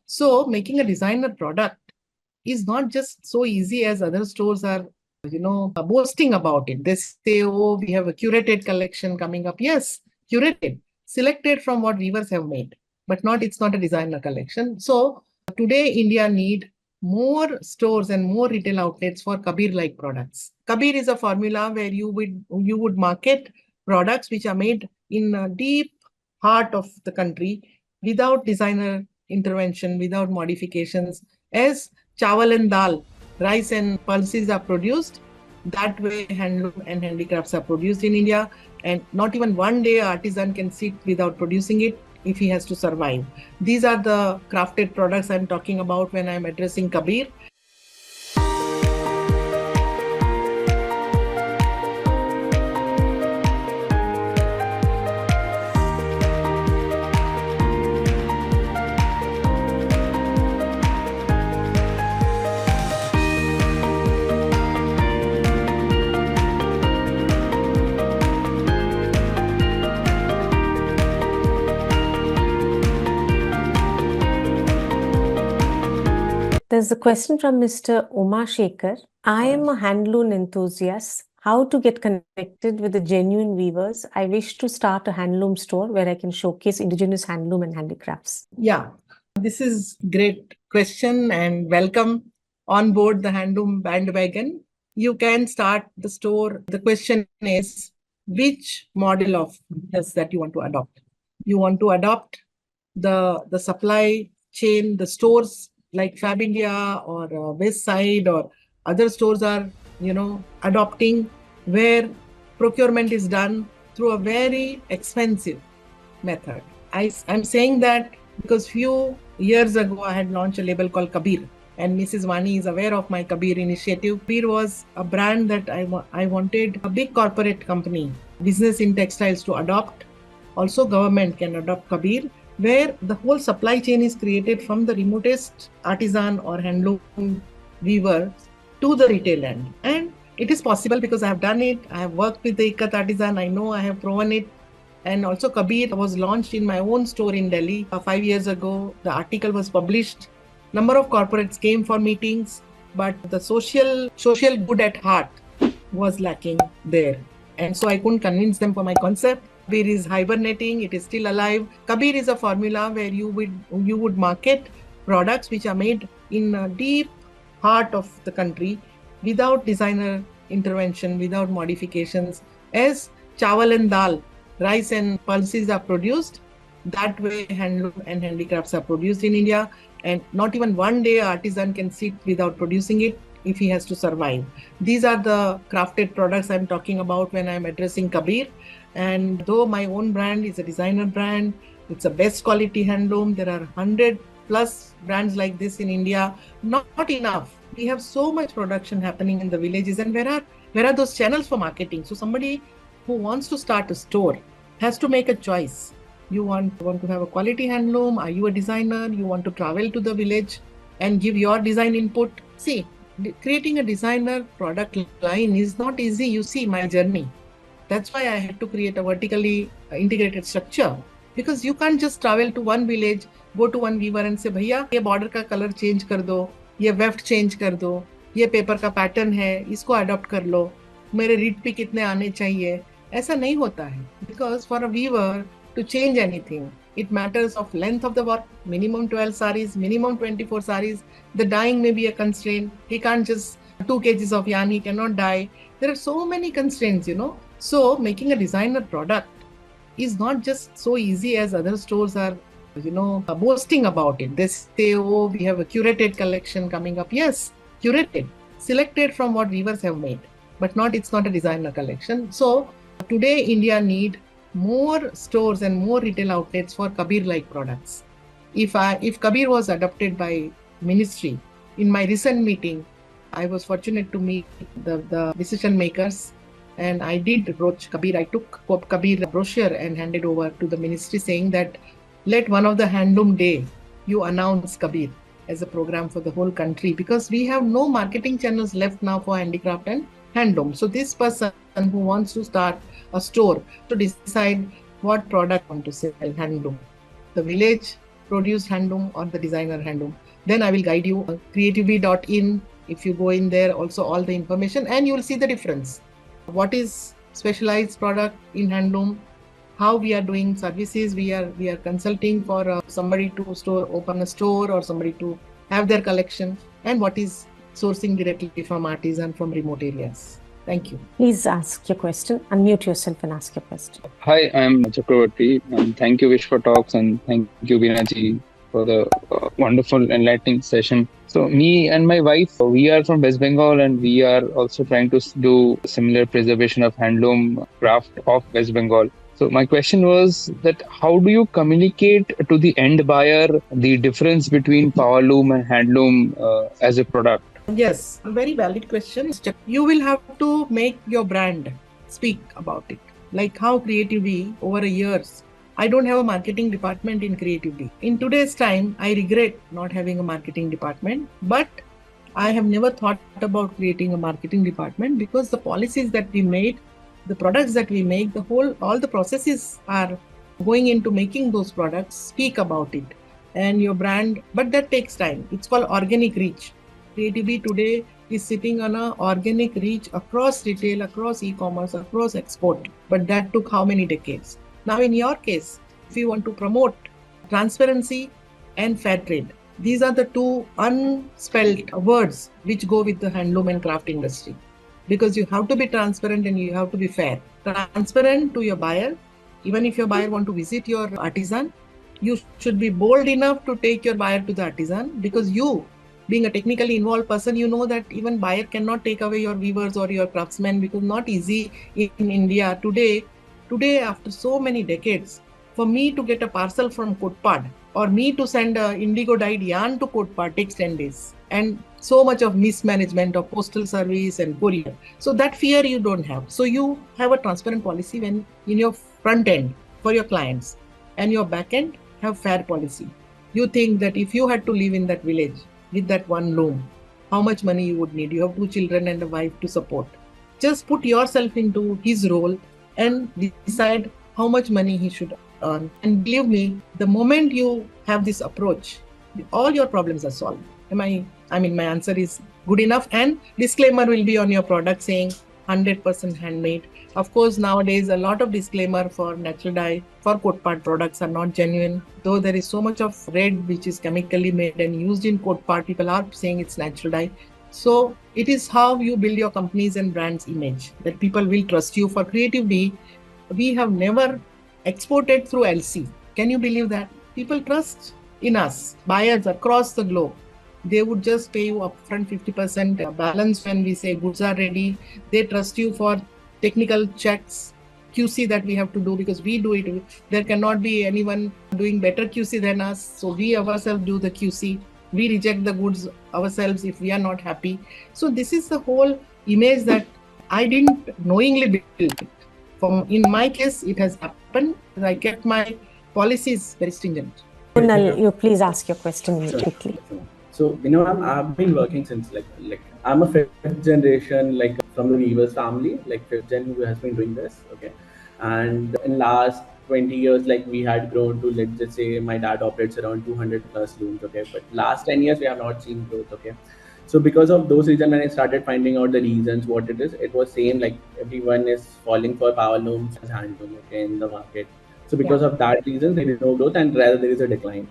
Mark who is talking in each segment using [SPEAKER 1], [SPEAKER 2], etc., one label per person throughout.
[SPEAKER 1] So making a designer product is not just so easy as other stores are, boasting about it. They say, oh, we have a curated collection coming up. Yes, curated, selected from what weavers have made, but it's not a designer collection. So today, India need more stores and more retail outlets for Kabir-like products. Kabir is a formula where you would market products which are made in a deep heart of the country without designer intervention, without modifications, as chawal and dal, rice and pulses are produced. That way, handloom and handicrafts are produced in India, and not even one day artisan can sit without producing it if he has to survive. These are the crafted products I'm talking about when I'm addressing Kabir.
[SPEAKER 2] There's a question from Mr. Uma Shekhar. I am a handloom enthusiast. How to get connected with the genuine weavers? I wish to start a handloom store where I can showcase indigenous handloom and handicrafts.
[SPEAKER 1] Yeah, this is great question and welcome on board the handloom bandwagon. You can start the store. The question is which model of business that you want to adopt. You want to adopt the supply chain, the stores like Fab India or West Side or other stores are, adopting, where procurement is done through a very expensive method. I'm saying that because few years ago I had launched a label called Kabir, and Mrs. Vani is aware of my Kabir initiative. Kabir was a brand that I wanted a big corporate company, business in textiles, to adopt. Also, government can adopt Kabir, where the whole supply chain is created from the remotest artisan or handloom weaver to the retail end. And it is possible because I have done it. I have worked with the Ikat artisan. I know, I have proven it. And also Kabir was launched in my own store in Delhi 5 years ago. The article was published. Number of corporates came for meetings, but the social good at heart was lacking there. And so I couldn't convince them for my concept. Kabir is hibernating, it is still alive. Kabir is a formula where you would market products which are made in a deep heart of the country without designer intervention, without modifications, as chawal and dal, rice and pulses are produced. That way, handloom and handicrafts are produced in India, and not even one day artisan can sit without producing it if he has to survive. These are the crafted products I'm talking about when I'm addressing Kabir. And though my own brand is a designer brand, it's a best quality handloom. There are 100 plus brands like this in India. Not enough. We have so much production happening in the villages, and where are those channels for marketing? So somebody who wants to start a store has to make a choice. You want to have a quality handloom? Are you a designer? You want to travel to the village and give your design input? See, creating a designer product line is not easy. You see my journey. That's why I had to create a vertically integrated structure, because you can't just travel to one village, go to one weaver and say, भैया ये border का color change कर दो, ये weft change कर दो, ये paper का pattern है, इसको adopt कर लो, मेरे reed पे कितने आने चाहिए. ऐसा नहीं होता है. Because for a weaver to change anything, it matters of length of the work, minimum 12 saris, minimum 24 saris. The dyeing may be a constraint. He can't just 2 kgs of yarn, he cannot dye. There are so many constraints, So making a designer product is not just so easy as other stores are, boasting about it. They say, oh, we have a curated collection coming up. Yes, curated, selected from what weavers have made, but it's not a designer collection. So today India need more stores and more retail outlets for Kabir-like products. If Kabir was adopted by ministry, in my recent meeting, I was fortunate to meet the decision makers, and I did approach Kabir. I took Kabir brochure and handed over to the ministry, saying that let one of the handloom day you announce Kabir as a program for the whole country, because we have no marketing channels left now for handicraft and handloom. So this person who wants to start a store to decide what product want to sell handloom. The village produced handloom or the designer handloom. Then I will guide you. Creativebee.in. If you go in there, also all the information, and you will see the difference. What is specialized product in handloom? How we are doing services? We are consulting for somebody to open a store, or somebody to have their collection, and what is sourcing directly from artisan from remote areas. Thank you.
[SPEAKER 2] Please ask your question. Unmute yourself and ask your question.
[SPEAKER 3] Hi, I'm Chakravarti. Thank you, Wish for Talks, and thank you, Binaji, for the wonderful enlightening session. So, me and my wife, we are from West Bengal, and we are also trying to do similar preservation of handloom craft of West Bengal. So, my question was that how do you communicate to the end buyer the difference between powerloom and handloom as a product?
[SPEAKER 1] Yes, a very valid question. You will have to make your brand speak about it. Like how Creativebee over the years, I don't have a marketing department in Creativebee. In today's time, I regret not having a marketing department, but I have never thought about creating a marketing department, because the policies that we made, the products that we make, all the processes are going into making those products speak about it and your brand, but that takes time. It's called organic reach. Creativebee today is sitting on an organic reach across retail, across e-commerce, across export. But that took how many decades? Now, in your case, if you want to promote transparency and fair trade, these are the two unspelled words which go with the handloom and craft industry. Because you have to be transparent and you have to be fair. Transparent to your buyer. Even if your buyer want to visit your artisan, you should be bold enough to take your buyer to the artisan, because you, being a technically involved person, you know that even buyer cannot take away your weavers or your craftsmen, because not easy in India today, after so many decades, for me to get a parcel from Kotpad or me to send a indigo dyed yarn to Kotpad takes 10 days. And so much of mismanagement of postal service and courier. So that fear you don't have. So you have a transparent policy when in your front end for your clients, and your back end have fair policy. You think that if you had to live in that village with that one loom, how much money you would need? You have 2 children and a wife to support. Just put yourself into his role and decide how much money he should earn. And believe me, the moment you have this approach, all your problems are solved. My answer is good enough, and disclaimer will be on your product saying 100% handmade. Of course, nowadays a lot of disclaimer for natural dye, for Kotpad products are not genuine. Though there is so much of red which is chemically made and used in Kotpad, people are saying it's natural dye. So it is how you build your company's and brand's image that people will trust you. For Creativebee, we have never exported through LC. Can you believe that? People trust in us, buyers across the globe. They would just pay you upfront 50% balance when we say goods are ready. They trust you for technical checks, QC that we have to do, because we do it. There cannot be anyone doing better QC than us. So we ourselves do the QC. We reject the goods ourselves if we are not happy. So this is the whole image that I didn't knowingly build. In my case, it has happened. I kept my policies very stringent.
[SPEAKER 2] Kunal, you please ask your question quickly.
[SPEAKER 4] So, I've been working since like I'm a 5th generation, like from the weavers family, like 5th gen who has been doing this. Okay. And in last 20 years, like we had grown to, let's just say my dad operates around 200 plus looms. Okay. But last 10 years, we have not seen growth. Okay. So because of those reasons, when I started finding out the reasons, what it is, it was same, like everyone is falling for power looms as handloom, okay, in the market. So because of that reason, there is no growth, and rather there is a decline.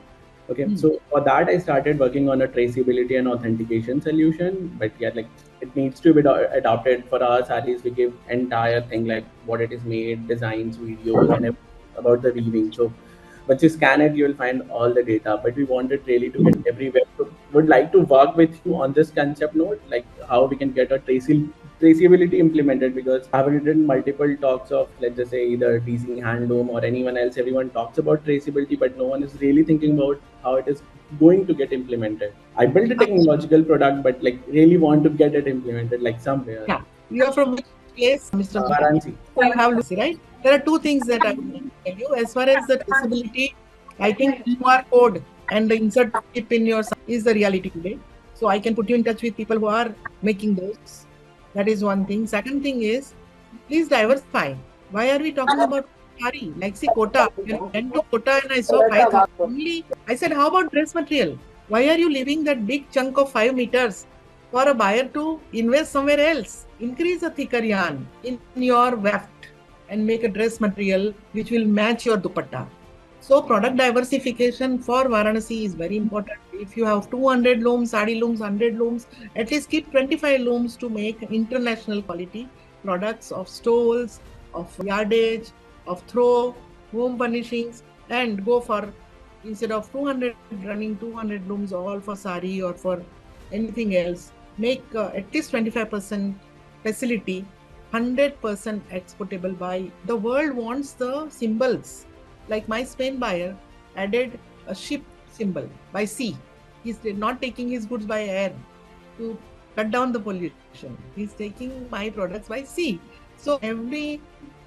[SPEAKER 4] Okay, so for that, I started working on a traceability and authentication solution. But yeah, like it needs to be adopted for us. At least we give entire thing, like what it is made, designs, videos, and everything about the weaving. So once you scan it, you will find all the data. But we wanted really to get everywhere. So would like to work with you on this concept note, like how we can get a traceability implemented, because I've written multiple talks of, let's just say, either DC Handloom or anyone else. Everyone talks about traceability, but no one is really thinking about how it is going to get implemented. I built a technological product, but like really want to get it implemented like somewhere.
[SPEAKER 1] Yeah, you are from which place, Mr.
[SPEAKER 4] Varanasi.
[SPEAKER 1] So you have Lucy, right? There are 2 things that I will tell you. As far as the traceability, I think QR code and the insert chip in your is the reality today. So I can put you in touch with people who are making those. That is one thing. Second thing is, please diversify. Why are we talking about sari. Like see Kota. When I went to Kota and I saw 5,000 only. I said, how about dress material? Why are you leaving that big chunk of 5 meters for a buyer to invest somewhere else? Increase a thicker yarn in your weft and make a dress material which will match your dupatta. So product diversification for Varanasi is very important. If you have 200 looms, sari looms, 100 looms, at least keep 25 looms to make international quality products of stoles, of yardage, of throw, home furnishings, and go for, instead of 200 running 200 looms all for sari or for anything else, make at least 25% facility, 100% exportable by. The world wants the symbols. Like my Spain buyer added a ship symbol by sea. He's not taking his goods by air to cut down the pollution. He's taking my products by sea. So every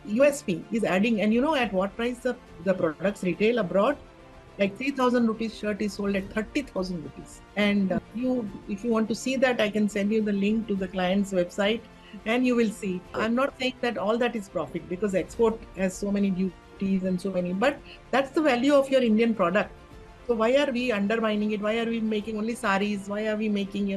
[SPEAKER 1] USP is adding, and you know at what price the products retail abroad? Like 3,000 rupees shirt is sold at 30,000 rupees. And if you want to see that, I can send you the link to the client's website and you will see. I'm not saying that all that is profit because export has so many duties and so many, but that's the value of your Indian product. So why are we undermining it? Why are we making only saris? Why are we making,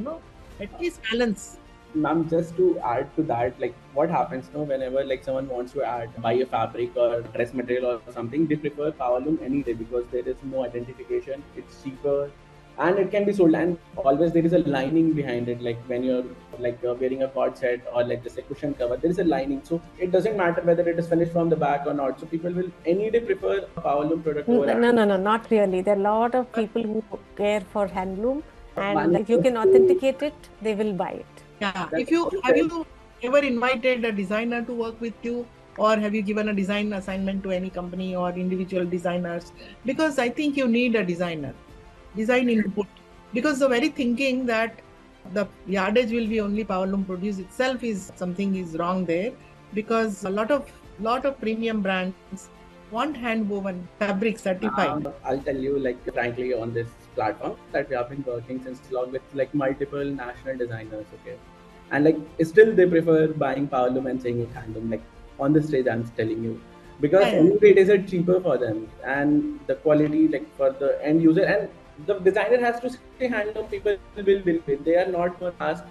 [SPEAKER 1] at least balance?
[SPEAKER 4] Ma'am, just to add to that, like what happens now whenever like someone wants to buy a fabric or dress material or something, they prefer power loom any day because there is no identification, it's cheaper, and it can be sold. And always there is a lining behind it. Like when you're wearing a cord set or like just a cushion cover, there is a lining. So it doesn't matter whether it is finished from the back or not. So people will any day prefer a power loom product over.
[SPEAKER 2] No, not really. There are a lot of people who care for handloom, and if you can authenticate it, they will buy it.
[SPEAKER 1] Yeah. Have you ever invited a designer to work with you, or have you given a design assignment to any company or individual designers? Because I think you need a design input. Because the very thinking that the yardage will be only power loom produced itself is something is wrong there. Because a lot of premium brands want hand woven fabric certified.
[SPEAKER 4] I'll tell you, like frankly, on this platform that we have been working since long with like multiple national designers, okay, and like still they prefer buying power loom and saying it handloom. Like on the stage, I'm telling you, because anyway it is cheaper for them and the quality like for the end user, and the designer has to say handloom. People will believe it. They are not going to ask,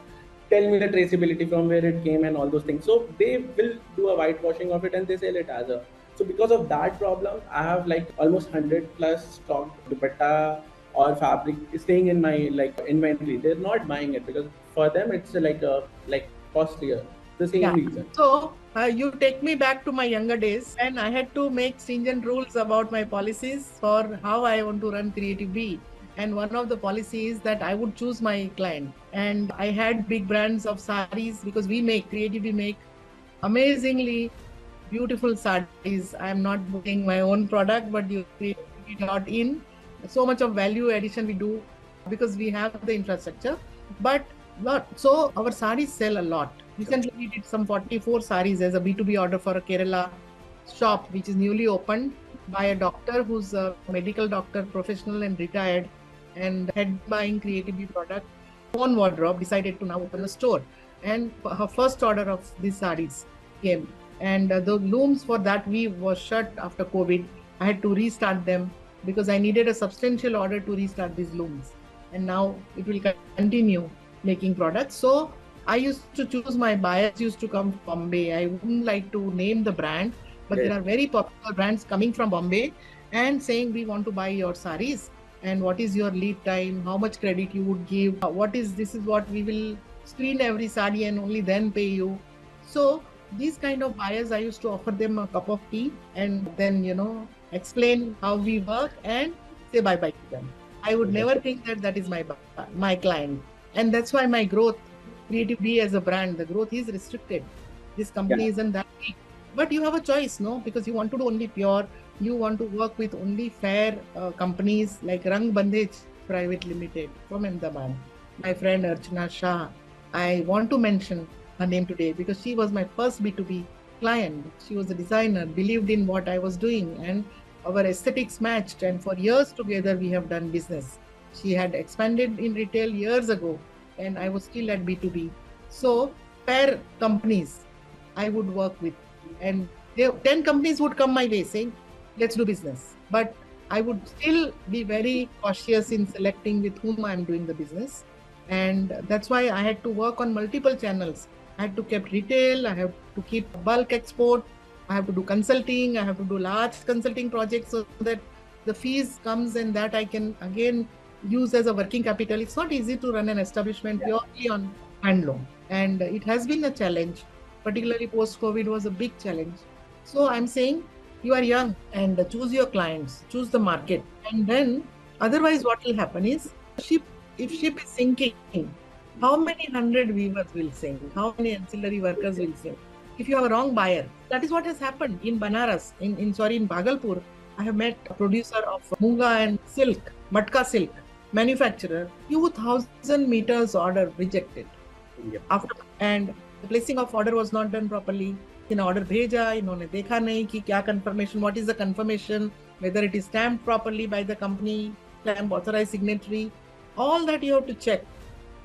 [SPEAKER 4] tell me the traceability from where it came and all those things. So they will do a whitewashing of it and they sell it as a. So because of that problem, I have like almost 100 plus stock dupatta or fabric staying in my like inventory. They're not buying it because for them it's like costlier. The same reason.
[SPEAKER 1] So you take me back to my younger days, and I had to make stringent rules about my policies for how I want to run Creative Bee. And one of the policies is that I would choose my client. And I had big brands of saris because Creative Bee make amazingly beautiful saris. I am not booking my own product, but you Creativebee.in. So much of value addition we do because we have the infrastructure. But so our saris sell a lot. Recently we did some 44 saris as a B2B order for a Kerala shop which is newly opened by a doctor who's a medical doctor, professional and retired, and had buying Creative Bee product. Own wardrobe, decided to now open a store. And her first order of these saris came. And the looms for that weave was shut after COVID. I had to restart them because I needed a substantial order to restart these looms. And now it will continue making products. So I used to choose my buyers used to come from Bombay. I wouldn't like to name the brand, but there are very popular brands coming from Bombay and saying we want to buy your saris. And what is your lead time? How much credit you would give? This is what we will screen every sari and only then pay you. So these kind of buyers, I used to offer them a cup of tea and then, explain how we work and say bye-bye to them. I would never think that is my client. And that's why my growth, Creative Bee as a brand, the growth is restricted. This company isn't that big. But you have a choice, no? Because you want to do only pure, you want to work with only fair companies like Rang Bandhej Private Limited from Ahmedabad. My friend Archana Shah, I want to mention her name today because she was my first B2B client. She was a designer, believed in what I was doing, and our aesthetics matched. And for years together, we have done business. She had expanded in retail years ago, and I was still at B2B. So, fair companies I would work with. And 10 companies would come my way saying, let's do business. But I would still be very cautious in selecting with whom I'm doing the business. And that's why I had to work on multiple channels. I had to keep retail, I have to keep bulk export, I have to do consulting, I have to do large consulting projects so that the fees comes and that I can again use as a working capital. It's not easy to run an establishment purely on handloom. And it has been a challenge, particularly post-COVID was a big challenge. So I'm saying you are young and choose your clients, choose the market. And then otherwise what will happen is if ship is sinking, how many 100 weavers will sink? How many ancillary workers will sink? If you have a wrong buyer, that is what has happened in Banaras, in Bhagalpur. I have met a producer of Munga and silk, Matka silk, manufacturer, 2,000 meters order rejected.
[SPEAKER 4] Yep.
[SPEAKER 1] And the placing of order was not done properly. In order bheja, इन्होंने देखा नहीं कि क्या confirmation, what is the confirmation, whether it is stamped properly by the company, stamp authorized signatory, all that you have to check.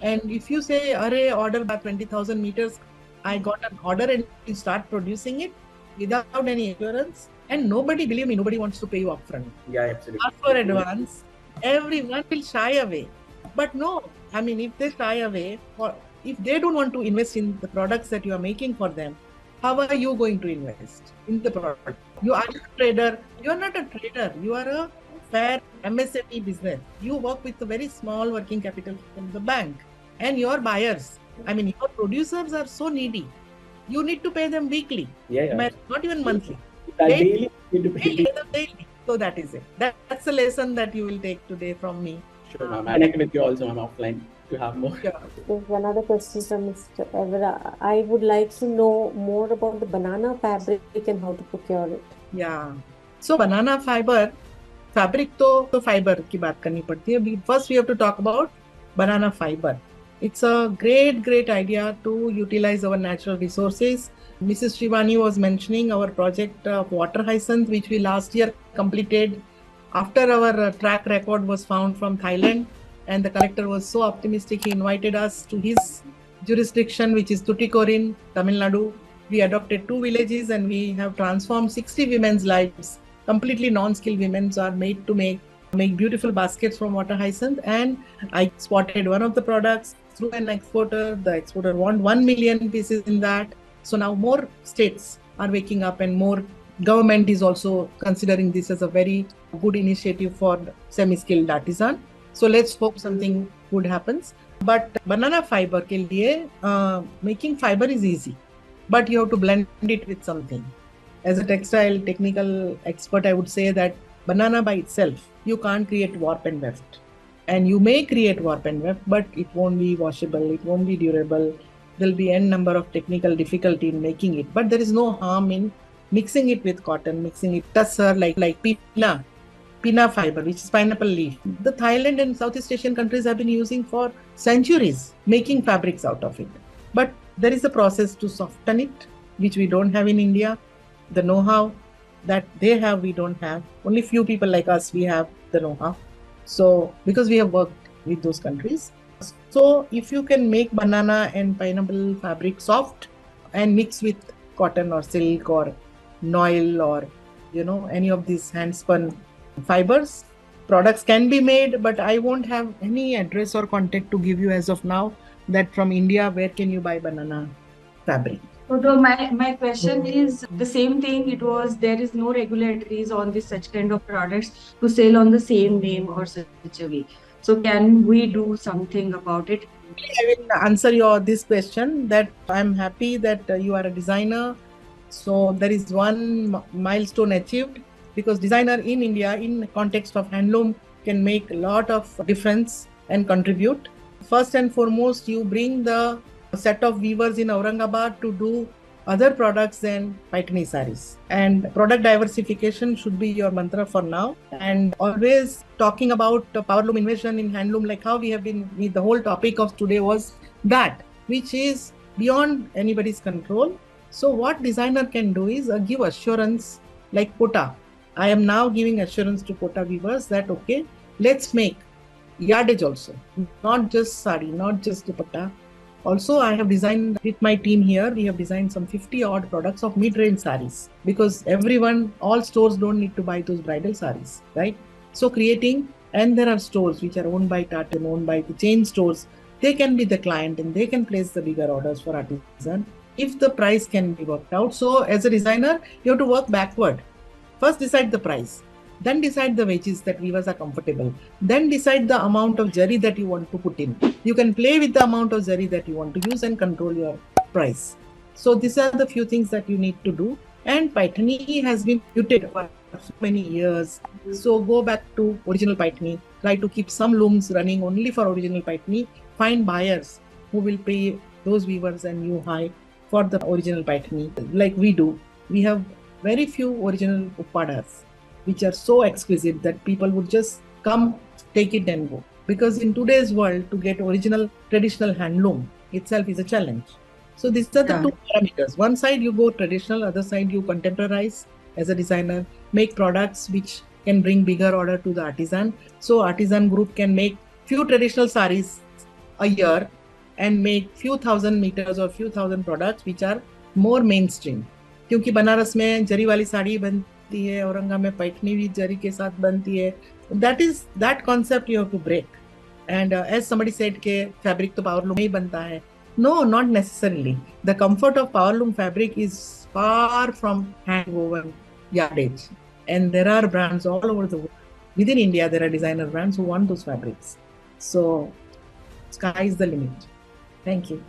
[SPEAKER 1] And if you say, array order by 20,000 meters, I got an order and you start producing it without any assurance, and nobody, believe me, nobody wants to pay you upfront.
[SPEAKER 4] Yeah, absolutely.
[SPEAKER 1] Ask for advance, everyone will shy away. But no, I mean, if they shy away, or if they don't want to invest in the products that you are making for them, how are you going to invest in the product? You are a trader. You are not a trader. You are a fair MSME business. You work with a very small working capital from the bank. And your buyers, I mean, your producers are so needy. You need to pay them weekly.
[SPEAKER 4] Yeah.
[SPEAKER 1] Not even monthly.
[SPEAKER 4] Daily. You need to pay.
[SPEAKER 1] Pay them daily. So that is it. That's the lesson that you will take today from me.
[SPEAKER 4] Sure, ma'am. I connect with you also, ma'am, offline to have more.
[SPEAKER 1] Sure.
[SPEAKER 2] There's another question from Mr. Evra. I would like to know more about the banana fabric and how to procure it.
[SPEAKER 1] Yeah. So banana fiber, fabric तो fiber की बात करनी पड़ती है. First we have to talk about banana fiber. It's a great idea to utilize our natural resources. Mrs. Shivani was mentioning our project of water hyacinth, which we last year completed after our track record was found from Thailand, and the collector was so optimistic. He invited us to his jurisdiction, which is Tuticorin, Tamil Nadu. We adopted 2 villages and we have transformed 60 women's lives. Completely non-skilled women are made to make beautiful baskets from water hyacinth. And I spotted one of the products through an exporter. The exporter won 1 million pieces in that. So now more states are waking up and more government is also considering this as a very good initiative for semi-skilled artisan. So let's hope something good happens. But banana fiber ke liye, making fiber is easy, but you have to blend it with something. As a textile technical expert, I would say that banana by itself, you can't create warp and weft. And you may create warp and weft, but it won't be washable, it won't be durable. There'll be n number of technical difficulty in making it. But there is no harm in mixing it with cotton, mixing it tussar like pina fiber, which is pineapple leaf. The Thailand and Southeast Asian countries have been using for centuries, making fabrics out of it. But there is a process to soften it, which we don't have in India. The know-how that they have, we don't have. Only few people like us, we have the know-how. So, because we have worked with those countries. So, if you can make banana and pineapple fabric soft and mix with cotton or silk or noil or, any of these hand-spun fibers, products can be made, but I won't have any address or contact to give you as of now that from India, where can you buy banana fabric?
[SPEAKER 5] So my question is the same thing. It was, there is no regulatories on this such kind of products to sell on the same name or such a way. So can we do something about it?
[SPEAKER 1] I will answer this question that I'm happy that you are a designer. So there is one milestone achieved, because designer in India in context of handloom can make a lot of difference and contribute. First and foremost, you bring the set of weavers in Aurangabad to do other products than Paithani sarees. And product diversification should be your mantra for now. And always talking about powerloom invention in handloom, like how we have been, the whole topic of today was that, which is beyond anybody's control. So what designer can do is give assurance, like Kota. I am now giving assurance to Kota weavers that, okay, let's make yardage also, not just sari, not just dupatta. Also, I have designed with my team here, we have designed some 50 odd products of mid-range saris, because all stores don't need to buy those bridal saris, right? So and there are stores which are owned by Tata and owned by the chain stores. They can be the client and they can place the bigger orders for artisan if the price can be worked out. So as a designer, you have to work backward. First decide the price, then decide the wages that weavers are comfortable, then decide the amount of zari that you want to put in. You can play with the amount of zari that you want to use and control your price. So these are the few things that you need to do. And Paithani has been muted for so many years. So go back to original Paithani, try to keep some looms running only for original Paithani, find buyers who will pay those weavers and you high for the original Paithani, like we do. We have very few original uppadas, which are so exquisite that people would just come, take it and go. Because in today's world, to get original traditional handloom itself is a challenge. So these are the two parameters. One side you go traditional, other side you contemporize as a designer, make products which can bring bigger order to the artisan. So artisan group can make few traditional saris a year and make few thousand meters or few thousand products which are more mainstream. क्योंकि बनारस में जरी वाली साड़ी बनती है, औरंगा में पैठनी भी जरी के साथ बनती है. That concept you have to break. And as somebody said के fabric तो powerloom में ही बनता है. No, not necessarily. The comfort of powerloom fabric is far from hand-woven yardage. And there are brands all over the world. Within India, there are designer brands who want those fabrics. So, sky is the limit. Thank you.